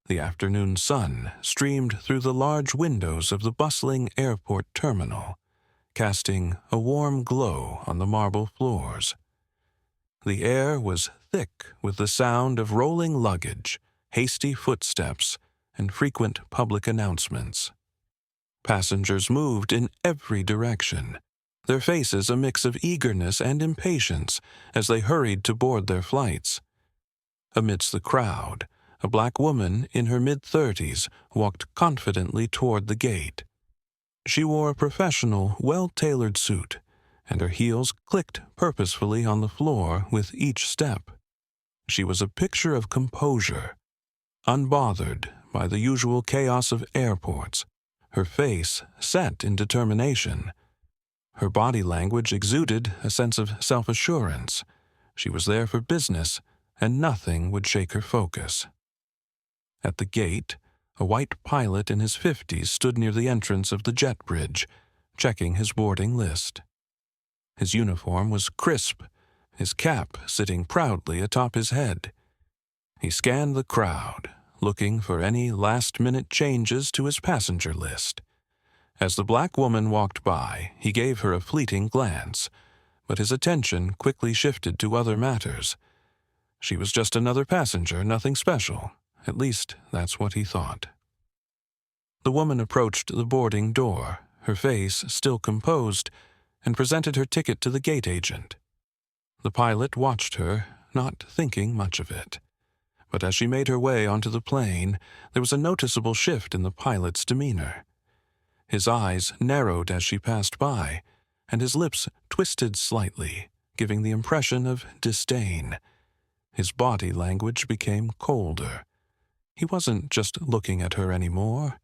The afternoon sun streamed through the large windows of the bustling airport terminal, casting a warm glow on the marble floors. The air was thick with the sound of rolling luggage, hasty footsteps, and frequent public announcements. Passengers moved in every direction, their faces a mix of eagerness and impatience as they hurried to board their flights. Amidst the crowd, a black woman in her mid-30s walked confidently toward the gate. She wore a professional, well-tailored suit, and her heels clicked purposefully on the floor with each step. She was a picture of composure, unbothered by the usual chaos of airports, her face set in determination. Her body language exuded a sense of self-assurance. She was there for business, and nothing would shake her focus. At the gate, a white pilot in his 50s stood near the entrance of the jet bridge, checking his boarding list. His uniform was crisp, his cap sitting proudly atop his head. He scanned the crowd, looking for any last-minute changes to his passenger list. As the black woman walked by, he gave her a fleeting glance, but his attention quickly shifted to other matters. She was just another passenger, nothing special. At least, that's what he thought. The woman approached the boarding door, her face still composed, and presented her ticket to the gate agent. The pilot watched her, not thinking much of it. But as she made her way onto the plane, there was a noticeable shift in the pilot's demeanor. His eyes narrowed as she passed by, and his lips twisted slightly, giving the impression of disdain. His body language became colder. He wasn't just looking at her anymore.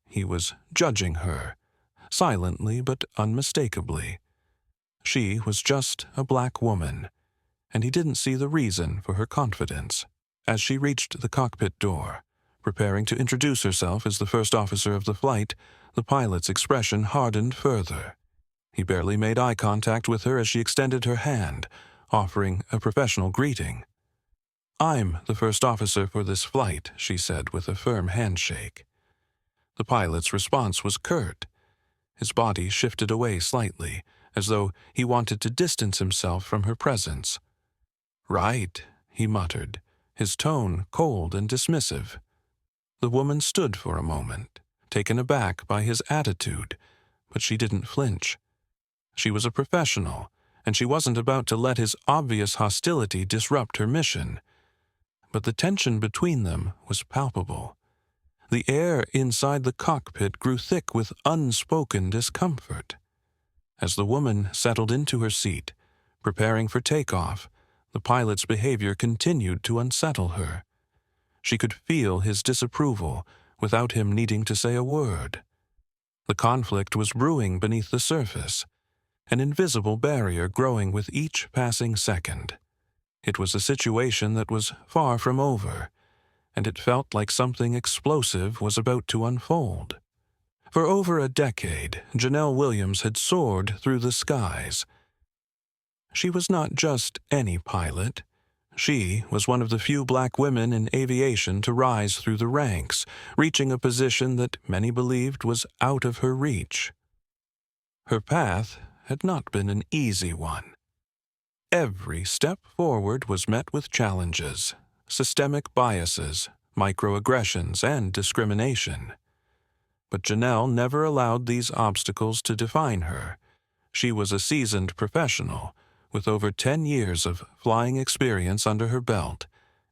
He was judging her, silently but unmistakably. She was just a black woman, and he didn't see the reason for her confidence. As she reached the cockpit door, preparing to introduce herself as the first officer of the flight, the pilot's expression hardened further. He barely made eye contact with her as she extended her hand, offering a professional greeting. "I'm the first officer for this flight," she said with a firm handshake. The pilot's response was curt. His body shifted away slightly, as though he wanted to distance himself from her presence. "Right," he muttered, his tone cold and dismissive. The woman stood for a moment, taken aback by his attitude, but she didn't flinch. She was a professional, and she wasn't about to let his obvious hostility disrupt her mission. But the tension between them was palpable. The air inside the cockpit grew thick with unspoken discomfort. As the woman settled into her seat, preparing for takeoff, the pilot's behavior continued to unsettle her. She could feel his disapproval without him needing to say a word. The conflict was brewing beneath the surface, an invisible barrier growing with each passing second. It was a situation that was far from over, and it felt like something explosive was about to unfold. For over a decade, Janelle Williams had soared through the skies. She was not just any pilot. She was one of the few black women in aviation to rise through the ranks, reaching a position that many believed was out of her reach. Her path had not been an easy one. Every step forward was met with challenges, systemic biases, microaggressions, and discrimination. But Janelle never allowed these obstacles to define her. She was a seasoned professional, with over 10 years of flying experience under her belt,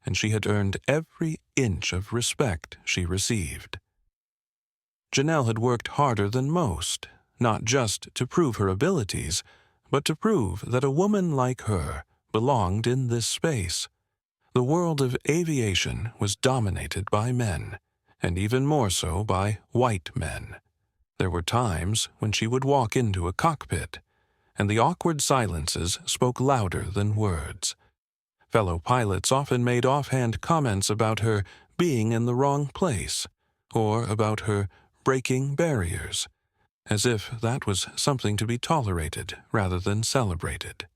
and she had earned every inch of respect she received. Janelle had worked harder than most, not just to prove her abilities, but to prove that a woman like her belonged in this space. The world of aviation was dominated by men, and even more so by white men. There were times when she would walk into a cockpit, and the awkward silences spoke louder than words. Fellow pilots often made offhand comments about her being in the wrong place, or about her breaking barriers, as if that was something to be tolerated rather than celebrated.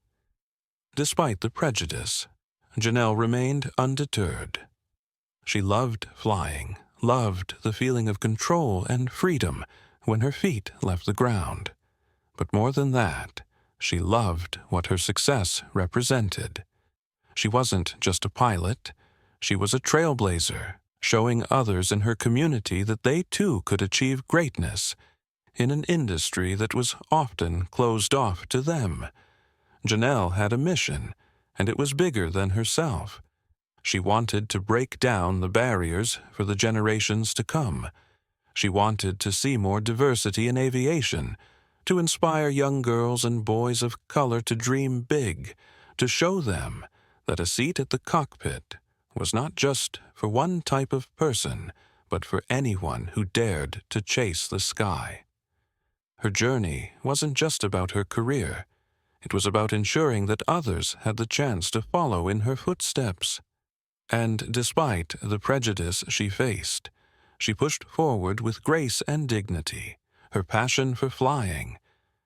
Despite the prejudice, Janelle remained undeterred. She loved flying, loved the feeling of control and freedom when her feet left the ground. But more than that, she loved what her success represented. She wasn't just a pilot, she was a trailblazer, showing others in her community that they too could achieve greatness in an industry that was often closed off to them. Janelle had a mission, and it was bigger than herself. She wanted to break down the barriers for the generations to come. She wanted to see more diversity in aviation, to inspire young girls and boys of color to dream big, to show them that a seat at the cockpit was not just for one type of person, but for anyone who dared to chase the sky. Her journey wasn't just about her career. It was about ensuring that others had the chance to follow in her footsteps. And despite the prejudice she faced, she pushed forward with grace and dignity, her passion for flying,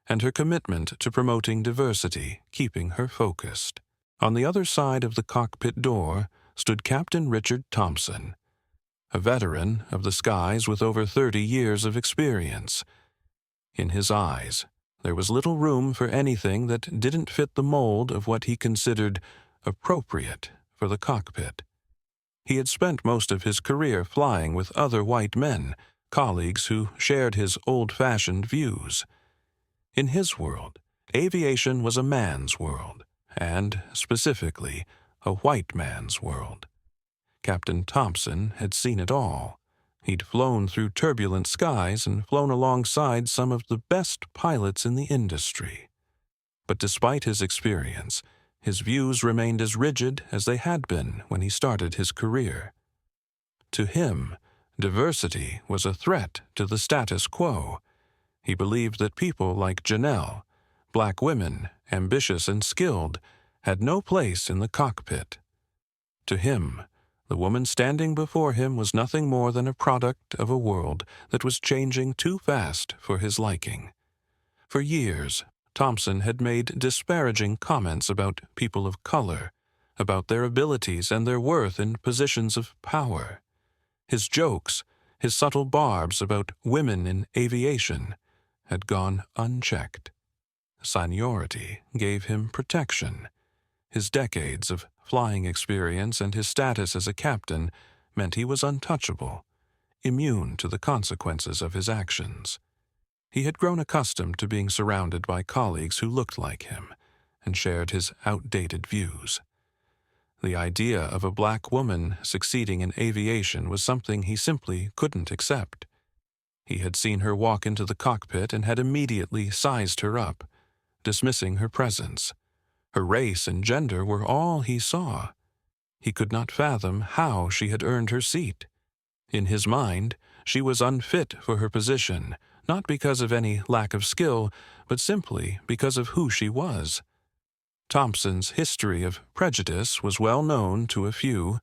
and her commitment to promoting diversity, keeping her focused. On the other side of the cockpit door stood Captain Richard Thompson, a veteran of the skies with over 30 years of experience. In his eyes, there was little room for anything that didn't fit the mold of what he considered appropriate for the cockpit. He had spent most of his career flying with other white men, colleagues who shared his old-fashioned views. In his world, aviation was a man's world, and, specifically, a white man's world. Captain Thompson had seen it all. He'd flown through turbulent skies and flown alongside some of the best pilots in the industry. But despite his experience, his views remained as rigid as they had been when he started his career. To him, diversity was a threat to the status quo. He believed that people like Janelle, black women, ambitious and skilled, had no place in the cockpit. To him, the woman standing before him was nothing more than a product of a world that was changing too fast for his liking. For years, Thompson had made disparaging comments about people of color, about their abilities and their worth in positions of power. His jokes, his subtle barbs about women in aviation, had gone unchecked. Seniority gave him protection. His decades of flying experience and his status as a captain meant he was untouchable, immune to the consequences of his actions. He had grown accustomed to being surrounded by colleagues who looked like him and shared his outdated views. The idea of a black woman succeeding in aviation was something he simply couldn't accept. He had seen her walk into the cockpit and had immediately sized her up, dismissing her presence. Her race and gender were all he saw. He could not fathom how she had earned her seat. In his mind, she was unfit for her position, not because of any lack of skill, but simply because of who she was. Thompson's history of prejudice was well known to a few,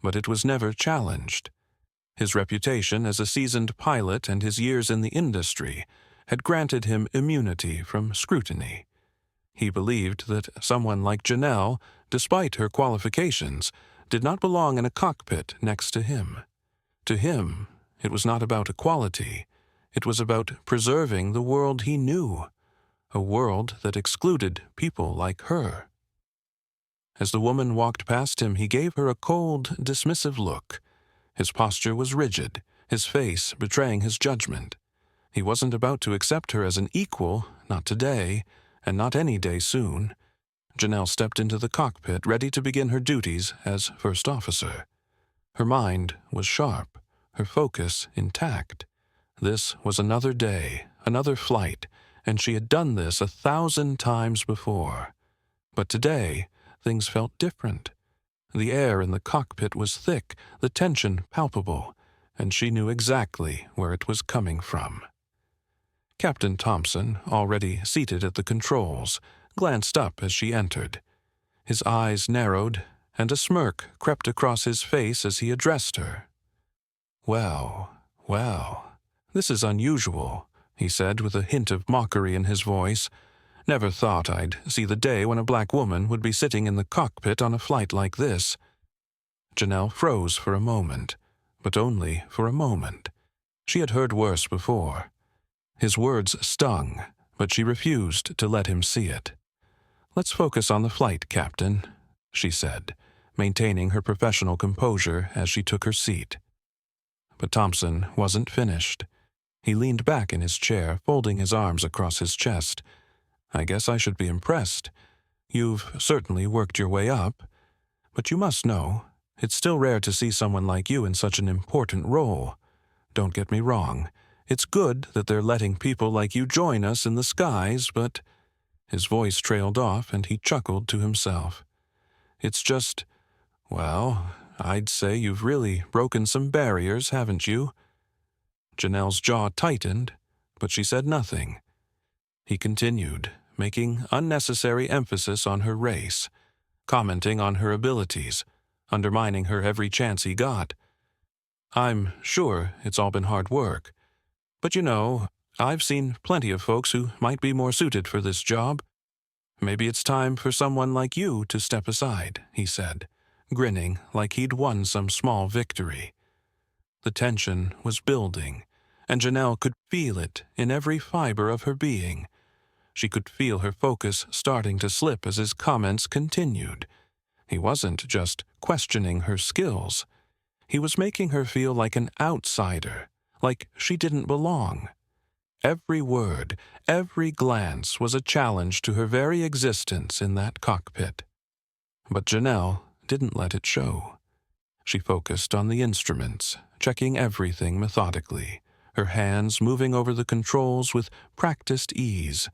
but it was never challenged. His reputation as a seasoned pilot and his years in the industry had granted him immunity from scrutiny. He believed that someone like Janelle, despite her qualifications, did not belong in a cockpit next to him. To him, it was not about equality. It was about preserving the world he knew, a world that excluded people like her. As the woman walked past him, he gave her a cold, dismissive look. His posture was rigid, his face betraying his judgment. He wasn't about to accept her as an equal, not today, and not any day soon. Janelle stepped into the cockpit, ready to begin her duties as first officer. Her mind was sharp, her focus intact. This was another day, another flight, and she had done this 1,000 times before. But today, things felt different. The air in the cockpit was thick, the tension palpable, and she knew exactly where it was coming from. Captain Thompson, already seated at the controls, glanced up as she entered. His eyes narrowed, and a smirk crept across his face as he addressed her. "Well, well, this is unusual," he said with a hint of mockery in his voice. "Never thought I'd see the day when a black woman would be sitting in the cockpit on a flight like this." Janelle froze for a moment, but only for a moment. She had heard worse before. His words stung, but she refused to let him see it. "Let's focus on the flight, Captain," she said, maintaining her professional composure as she took her seat. But Thompson wasn't finished. He leaned back in his chair, folding his arms across his chest. "I guess I should be impressed. You've certainly worked your way up. But you must know, it's still rare to see someone like you in such an important role. Don't get me wrong. It's good that they're letting people like you join us in the skies, but—" His voice trailed off and he chuckled to himself. "It's just, well, I'd say you've really broken some barriers, haven't you?" Janelle's jaw tightened, but she said nothing. He continued, making unnecessary emphasis on her race, commenting on her abilities, undermining her every chance he got. "I'm sure it's all been hard work. But you know, I've seen plenty of folks who might be more suited for this job. Maybe it's time for someone like you to step aside," he said, grinning like he'd won some small victory. The tension was building, and Janelle could feel it in every fiber of her being. She could feel her focus starting to slip as his comments continued. He wasn't just questioning her skills. He was making her feel like an outsider, like she didn't belong. Every word, every glance was a challenge to her very existence in that cockpit. But Janelle didn't let it show. She focused on the instruments, checking everything methodically, her hands moving over the controls with practiced ease.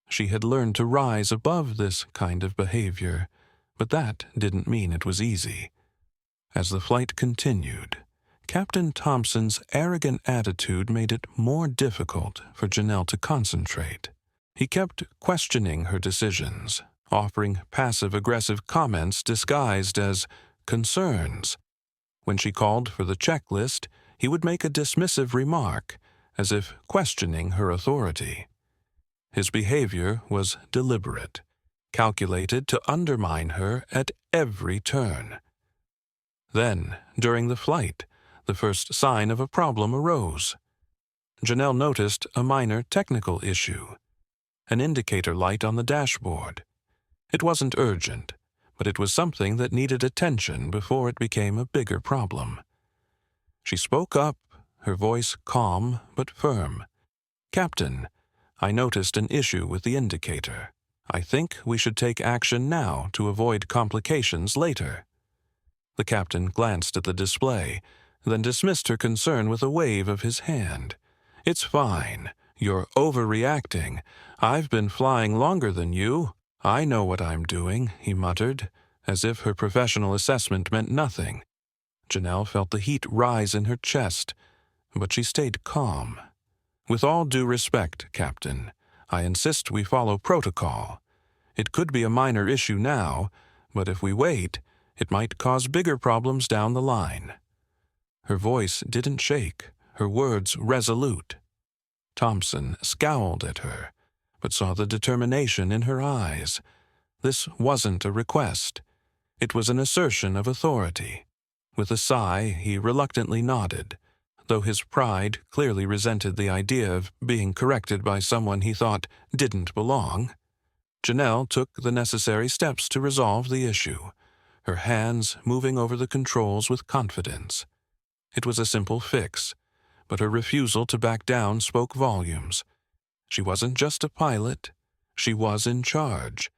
She had learned to rise above this kind of behavior, but that didn't mean it was easy. As the flight continued, Captain Thompson's arrogant attitude made it more difficult for Janelle to concentrate. He kept questioning her decisions, offering passive-aggressive comments disguised as concerns. When she called for the checklist, he would make a dismissive remark, as if questioning her authority. His behavior was deliberate, calculated to undermine her at every turn. Then, during the flight, the first sign of a problem arose. Janelle noticed a minor technical issue, an indicator light on the dashboard. It wasn't urgent, but it was something that needed attention before it became a bigger problem. She spoke up, her voice calm but firm. "Captain, I noticed an issue with the indicator. I think we should take action now to avoid complications later." The captain glanced at the display, then dismissed her concern with a wave of his hand. "It's fine. You're overreacting. I've been flying longer than you. I know what I'm doing," he muttered, as if her professional assessment meant nothing. Janelle felt the heat rise in her chest, but she stayed calm. "With all due respect, Captain, I insist we follow protocol. It could be a minor issue now, but if we wait, it might cause bigger problems down the line." Her voice didn't shake, her words resolute. Thompson scowled at her, but saw the determination in her eyes. This wasn't a request. It was an assertion of authority. With a sigh, he reluctantly nodded, though his pride clearly resented the idea of being corrected by someone he thought didn't belong. Janelle took the necessary steps to resolve the issue, her hands moving over the controls with confidence. It was a simple fix, but her refusal to back down spoke volumes. She wasn't just a pilot, she was in charge,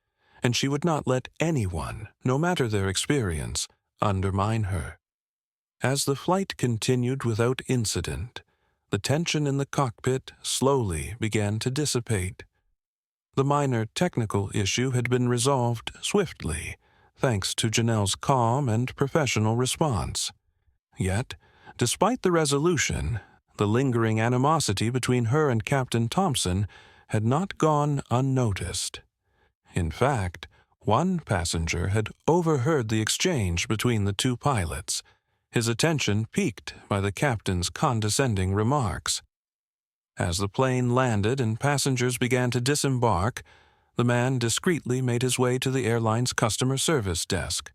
and she would not let anyone, no matter their experience, undermine her. As the flight continued without incident, the tension in the cockpit slowly began to dissipate. The minor technical issue had been resolved swiftly, thanks to Janelle's calm and professional response. Yet, despite the resolution, the lingering animosity between her and Captain Thompson had not gone unnoticed. In fact, one passenger had overheard the exchange between the two pilots, his attention piqued by the captain's condescending remarks. As the plane landed and passengers began to disembark, the man discreetly made his way to the airline's customer service desk.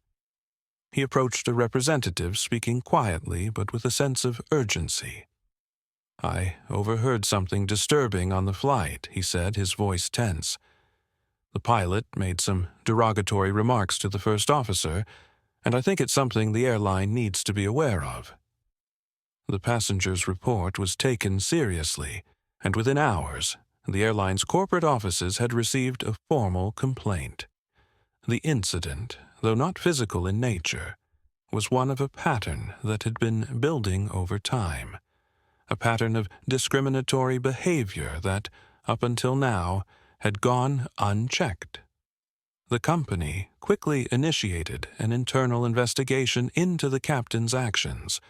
He approached a representative, speaking quietly but with a sense of urgency. "I overheard something disturbing on the flight," he said, his voice tense. "The pilot made some derogatory remarks to the first officer, and I think it's something the airline needs to be aware of." The passenger's report was taken seriously, and within hours, the airline's corporate offices had received a formal complaint. The incident, though not physical in nature, was one of a pattern that had been building over time, a pattern of discriminatory behavior that, up until now, had gone unchecked. The company quickly initiated an internal investigation into the captain's actions,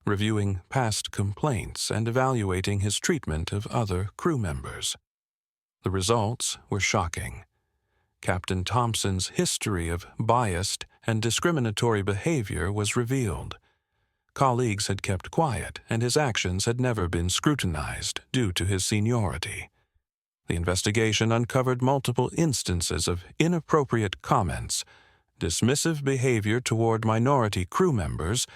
reviewing past complaints and evaluating his treatment of other crew members. The results were shocking. Captain Thompson's history of biased and discriminatory behavior was revealed. Colleagues had kept quiet, and his actions had never been scrutinized due to his seniority. The investigation uncovered multiple instances of inappropriate comments, dismissive behavior toward minority crew members,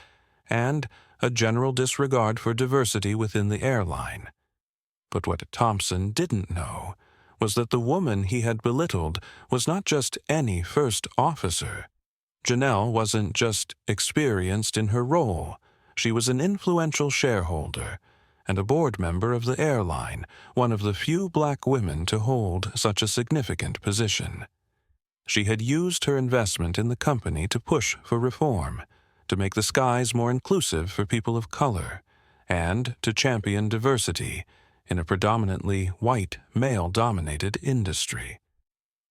and a general disregard for diversity within the airline. But what Thompson didn't know was that the woman he had belittled was not just any first officer. Janelle wasn't just experienced in her role. She was an influential shareholder and a board member of the airline, one of the few black women to hold such a significant position. She had used her investment in the company to push for reform, to make the skies more inclusive for people of color, and to champion diversity in a predominantly white, male-dominated industry.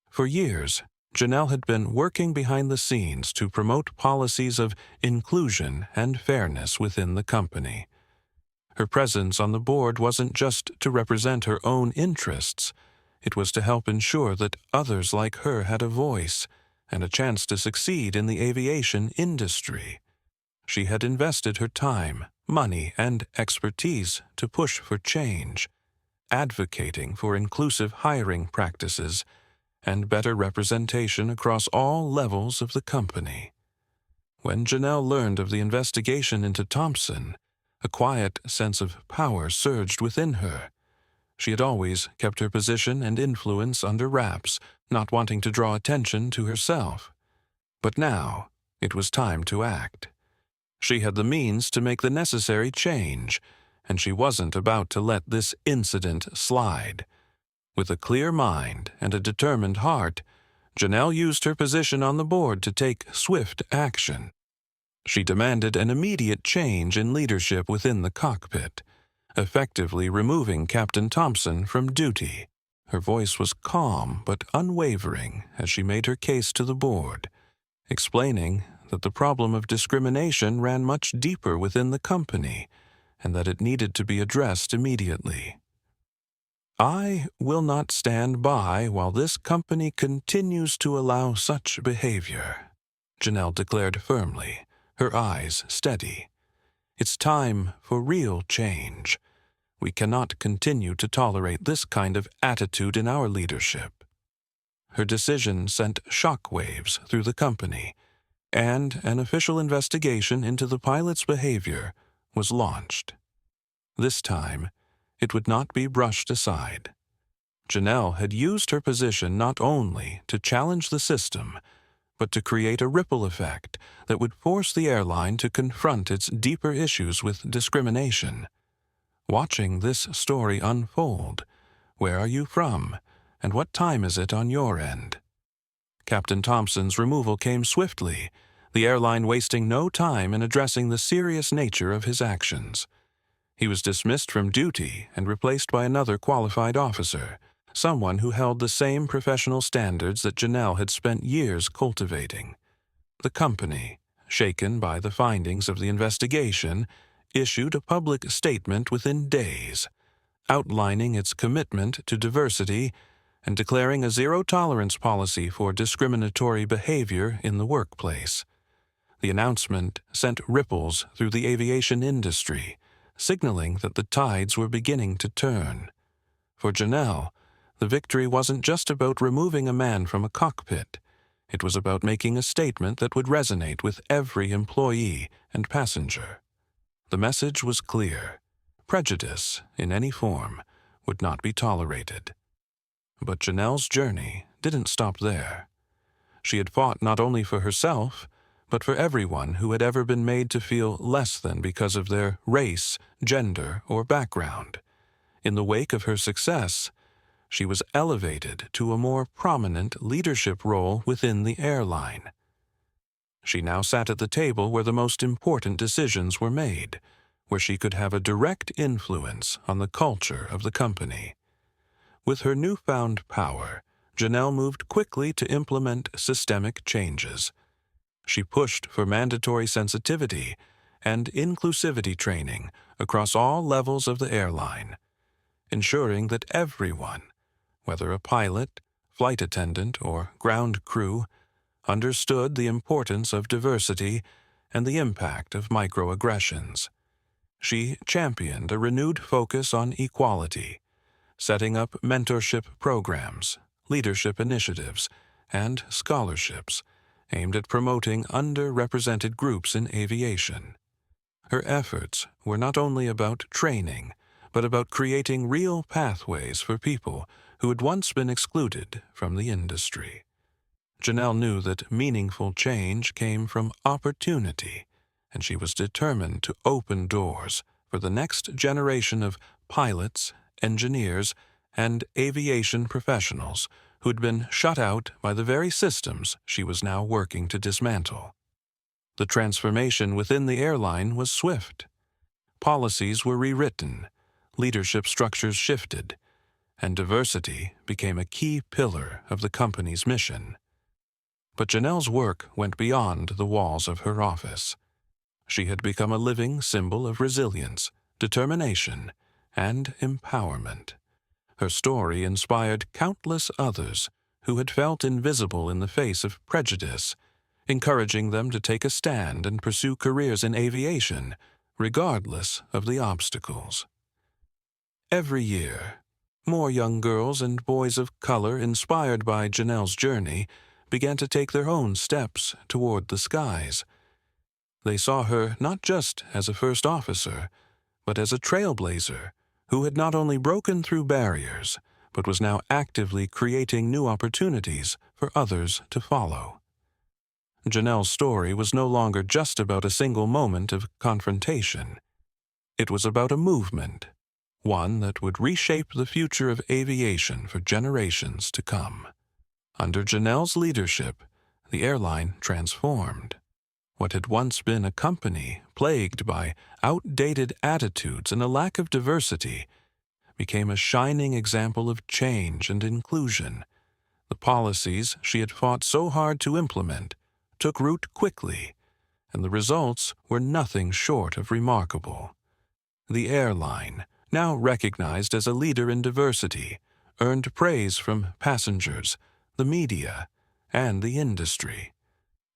For years, Janelle had been working behind the scenes to promote policies of inclusion and fairness within the company. Her presence on the board wasn't just to represent her own interests. It was to help ensure that others like her had a voice and a chance to succeed in the aviation industry. She had invested her time, money, and expertise to push for change, advocating for inclusive hiring practices and better representation across all levels of the company. When Janelle learned of the investigation into Thompson, a quiet sense of power surged within her. She had always kept her position and influence under wraps, not wanting to draw attention to herself. But now, it was time to act. She had the means to make the necessary change, and she wasn't about to let this incident slide. With a clear mind and a determined heart, Janelle used her position on the board to take swift action. She demanded an immediate change in leadership within the cockpit, effectively removing Captain Thompson from duty. Her voice was calm but unwavering as she made her case to the board, explaining that the problem of discrimination ran much deeper within the company and that it needed to be addressed immediately. "I will not stand by while this company continues to allow such behavior," Janelle declared firmly, her eyes steady. "It's time for real change. We cannot continue to tolerate this kind of attitude in our leadership." Her decision sent shockwaves through the company, and an official investigation into the pilot's behavior was launched. This time, it would not be brushed aside. Janelle had used her position not only to challenge the system, but to create a ripple effect that would force the airline to confront its deeper issues with discrimination. Watching this story unfold, where are you from, and what time is it on your end? Captain Thompson's removal came swiftly, the airline wasting no time in addressing the serious nature of his actions. He was dismissed from duty and replaced by another qualified officer, someone who held the same professional standards that Janelle had spent years cultivating. The company, shaken by the findings of the investigation, issued a public statement within days, outlining its commitment to diversity and declaring a zero-tolerance policy for discriminatory behavior in the workplace. The announcement sent ripples through the aviation industry, signaling that the tides were beginning to turn. For Janelle, the victory wasn't just about removing a man from a cockpit. It was about making a statement that would resonate with every employee and passenger. The message was clear. Prejudice, in any form, would not be tolerated. But Janelle's journey didn't stop there. She had fought not only for herself, but for everyone who had ever been made to feel less than because of their race, gender, or background. In the wake of her success, she was elevated to a more prominent leadership role within the airline. She now sat at the table where the most important decisions were made, where she could have a direct influence on the culture of the company. With her newfound power, Janelle moved quickly to implement systemic changes. She pushed for mandatory sensitivity and inclusivity training across all levels of the airline, ensuring that everyone, whether a pilot, flight attendant, or ground crew, understood the importance of diversity and the impact of microaggressions. She championed a renewed focus on equality, setting up mentorship programs, leadership initiatives, and scholarships aimed at promoting underrepresented groups in aviation. Her efforts were not only about training, but about creating real pathways for people who had once been excluded from the industry. Janelle knew that meaningful change came from opportunity, and she was determined to open doors for the next generation of pilots, engineers, and aviation professionals who had been shut out by the very systems she was now working to dismantle. The transformation within the airline was swift. Policies were rewritten, leadership structures shifted, and diversity became a key pillar of the company's mission. But Janelle's work went beyond the walls of her office. She had become a living symbol of resilience, determination, and empowerment. Her story inspired countless others who had felt invisible in the face of prejudice, encouraging them to take a stand and pursue careers in aviation, regardless of the obstacles. Every year, more young girls and boys of color inspired by Janelle's journey began to take their own steps toward the skies. They saw her not just as a first officer, but as a trailblazer who had not only broken through barriers, but was now actively creating new opportunities for others to follow. Janelle's story was no longer just about a single moment of confrontation. It was about a movement, one that would reshape the future of aviation for generations to come. Under Janelle's leadership, the airline transformed. What had once been a company plagued by outdated attitudes and a lack of diversity became a shining example of change and inclusion. The policies she had fought so hard to implement took root quickly, and the results were nothing short of remarkable. The airline, now recognized as a leader in diversity, earned praise from passengers, the media, and the industry.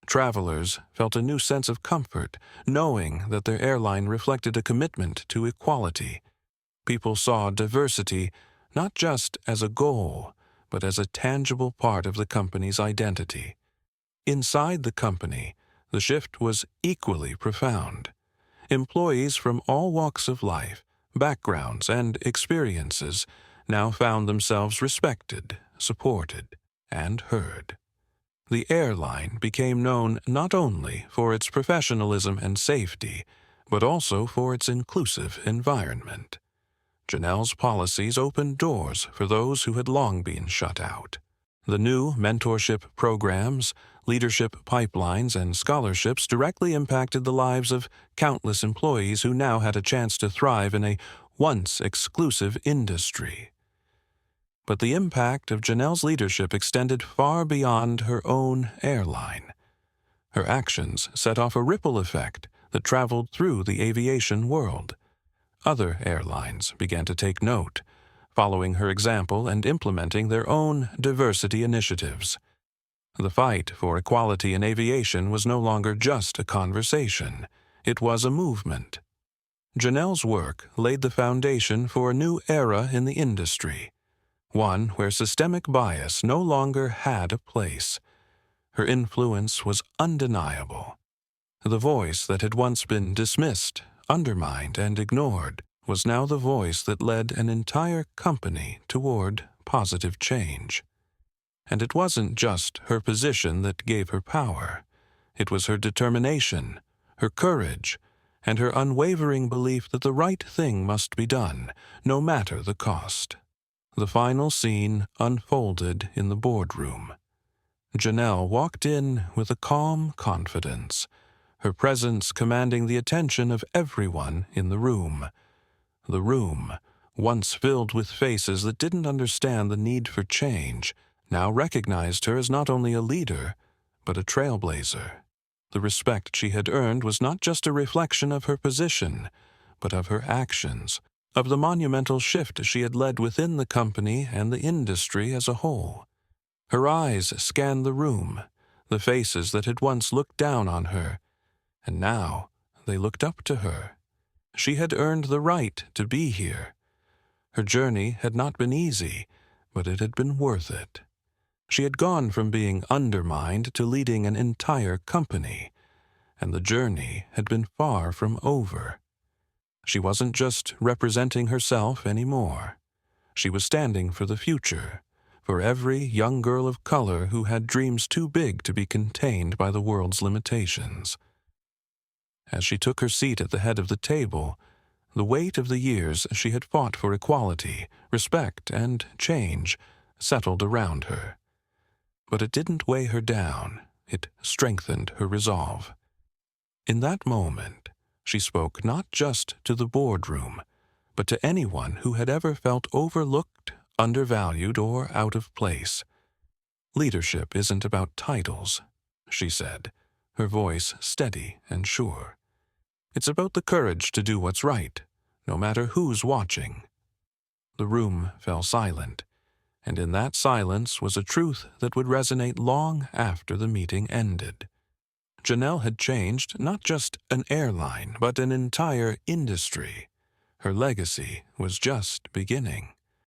Travelers felt a new sense of comfort, knowing that their airline reflected a commitment to equality. People saw diversity not just as a goal, but as a tangible part of the company's identity. Inside the company, the shift was equally profound. Employees from all walks of life, backgrounds, and experiences now found themselves respected, supported, and heard. The airline became known not only for its professionalism and safety, but also for its inclusive environment. Janelle's policies opened doors for those who had long been shut out. The new mentorship programs, leadership pipelines, and scholarships directly impacted the lives of countless employees who now had a chance to thrive in a once exclusive industry. But the impact of Janelle's leadership extended far beyond her own airline. Her actions set off a ripple effect that traveled through the aviation world. Other airlines began to take note, following her example and implementing their own diversity initiatives. The fight for equality in aviation was no longer just a conversation. It was a movement. Janelle's work laid the foundation for a new era in the industry, one where systemic bias no longer had a place. Her influence was undeniable. The voice that had once been dismissed, undermined, and ignored was now the voice that led an entire company toward positive change. And it wasn't just her position that gave her power. It was her determination, her courage, and her unwavering belief that the right thing must be done, no matter the cost. The final scene unfolded in the boardroom. Janelle walked in with a calm confidence, her presence commanding the attention of everyone in the room. The room, once filled with faces that didn't understand the need for change, now recognized her as not only a leader, but a trailblazer. The respect she had earned was not just a reflection of her position, but of her actions, of the monumental shift she had led within the company and the industry as a whole. Her eyes scanned the room, the faces that had once looked down on her, and now they looked up to her. She had earned the right to be here. Her journey had not been easy, but it had been worth it. She had gone from being undermined to leading an entire company, and the journey had been far from over. She wasn't just representing herself anymore. She was standing for the future, for every young girl of color who had dreams too big to be contained by the world's limitations. As she took her seat at the head of the table, the weight of the years she had fought for equality, respect, and change settled around her. But it didn't weigh her down. It strengthened her resolve. In that moment, she spoke not just to the boardroom, but to anyone who had ever felt overlooked, undervalued, or out of place. "Leadership isn't about titles," she said, her voice steady and sure. "It's about the courage to do what's right, no matter who's watching." The room fell silent, and in that silence was a truth that would resonate long after the meeting ended. Janelle had changed not just an airline, but an entire industry. Her legacy was just beginning.